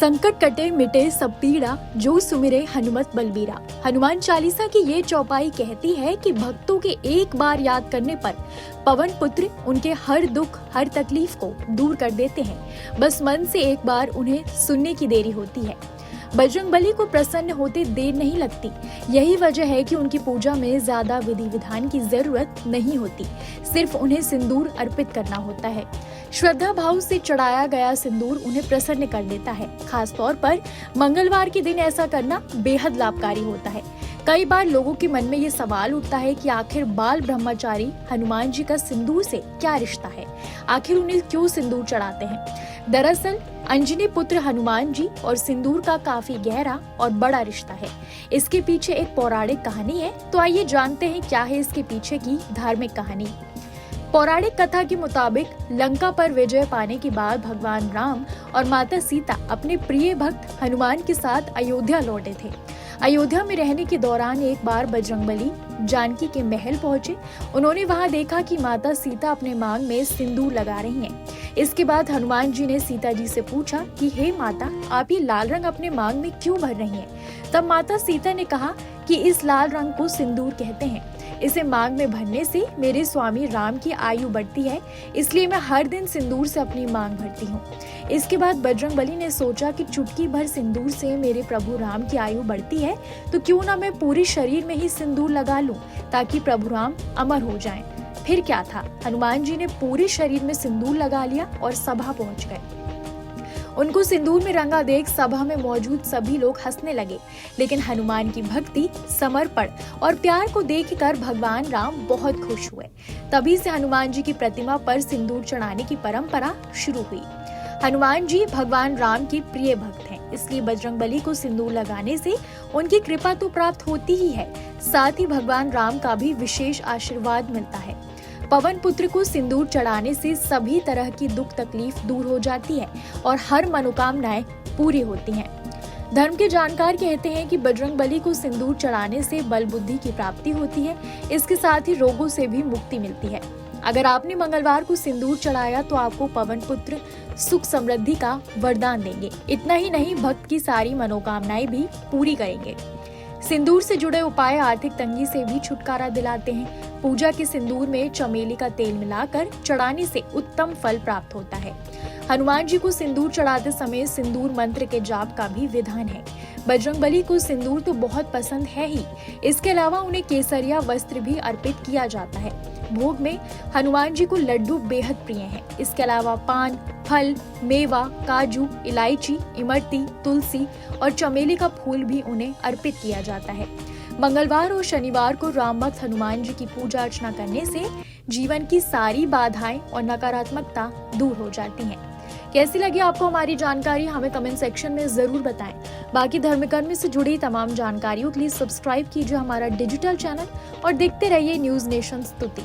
संकट कटे मिटे सब पीड़ा, जो सुमिरे हनुमत बलबीरा। हनुमान चालीसा की ये चौपाई कहती है कि भक्तों के एक बार याद करने पर पवन पुत्र उनके हर दुख हर तकलीफ को दूर कर देते हैं। बस मन से एक बार उन्हें सुनने की देरी होती है। बजरंगबली को प्रसन्न होते देर नहीं लगती। यही वजह है कि उनकी पूजा में ज्यादा विधि विधान की जरूरत नहीं होती, सिर्फ उन्हें सिंदूर अर्पित करना होता है। श्रद्धा भाव से चढ़ाया गया सिंदूर उन्हें प्रसन्न कर देता है। खास तौर पर मंगलवार के दिन ऐसा करना बेहद लाभकारी होता है। कई बार लोगों के मन में ये सवाल उठता है कि आखिर बाल ब्रह्मचारी हनुमान जी का सिंदूर से क्या रिश्ता है, आखिर उन्हें क्यों सिंदूर चढ़ाते हैं। दरअसल अंजनी पुत्र हनुमान जी और सिंदूर का काफी गहरा और बड़ा रिश्ता है। इसके पीछे एक पौराणिक कहानी है, तो आइए जानते हैं क्या है इसके पीछे की धार्मिक कहानी। पौराणिक कथा के मुताबिक लंका पर विजय पाने के बाद भगवान राम और माता सीता अपने प्रिय भक्त हनुमान के साथ अयोध्या लौटे थे। अयोध्या में रहने के दौरान एक बार बजरंगबली जानकी के महल पहुंचे। उन्होंने वहां देखा कि माता सीता अपने मांग में सिंदूर लगा रही हैं। इसके बाद हनुमान जी ने सीता जी से पूछा कि हे माता, आप ये लाल रंग अपने मांग में क्यों भर रही हैं? तब माता सीता ने कहा कि इस लाल रंग को सिंदूर कहते हैं। इसे मांग में भरने से मेरे स्वामी राम की आयु बढ़ती है, इसलिए मैं हर दिन सिंदूर से अपनी मांग भरती हूँ। इसके बाद बजरंगबली ने सोचा कि चुटकी भर सिंदूर से मेरे प्रभु राम की आयु बढ़ती है, तो क्यों ना मैं पूरे शरीर में ही सिंदूर लगा लूं, ताकि प्रभु राम अमर हो जाएं। फिर क्या था, हनुमान जी ने पूरे शरीर में सिंदूर लगा लिया और सभा पहुंच गए। उनको सिंदूर में रंगा देख सभा में मौजूद सभी लोग हंसने लगे, लेकिन हनुमान की भक्ति, समर्पण और प्यार को देखकर भगवान राम बहुत खुश हुए। तभी से हनुमान जी की प्रतिमा पर सिंदूर चढ़ाने की परंपरा शुरू हुई। हनुमान जी भगवान राम के प्रिय भक्त हैं, इसलिए बजरंगबली को सिंदूर लगाने से उनकी कृपा तो प्राप्त होती ही है, साथ ही भगवान राम का भी विशेष आशीर्वाद मिलता है। पवन पुत्र को सिंदूर चढ़ाने से सभी तरह की दुख तकलीफ दूर हो जाती है और हर मनोकामनाएं पूरी होती हैं। धर्म के जानकार कहते हैं कि बजरंगबली को सिंदूर चढ़ाने से बल बुद्धि की प्राप्ति होती है। इसके साथ ही रोगों से भी मुक्ति मिलती है। अगर आपने मंगलवार को सिंदूर चढ़ाया तो आपको पवन पुत्र सुख समृद्धि का वरदान देंगे। इतना ही नहीं, भक्त की सारी मनोकामनाएं भी पूरी करेंगे। सिंदूर से जुड़े उपाय आर्थिक तंगी से भी छुटकारा दिलाते हैं। पूजा के सिंदूर में चमेली का तेल मिलाकर चढ़ाने से उत्तम फल प्राप्त होता है। हनुमान जी को सिंदूर चढ़ाते समय सिंदूर मंत्र के जाप का भी विधान है। बजरंगबली को सिंदूर तो बहुत पसंद है ही, इसके अलावा उन्हें केसरिया वस्त्र भी अर्पित किया जाता है। भोग में हनुमान जी को लड्डू बेहद प्रिय हैं। इसके अलावा पान, फल, मेवा, काजू, इलायची, इमरती, तुलसी और चमेली का फूल भी उन्हें अर्पित किया जाता है। मंगलवार और शनिवार को राम भक्त हनुमान जी की पूजा अर्चना करने से जीवन की सारी बाधाएं और नकारात्मकता दूर हो जाती हैं। कैसी लगी आपको हमारी जानकारी, हमें कमेंट सेक्शन में जरूर बताएं। बाकी धर्मकर्म से जुड़ी तमाम जानकारियों के लिए सब्सक्राइब कीजिए हमारा डिजिटल चैनल और देखते रहिए न्यूज नेशन स्तुति।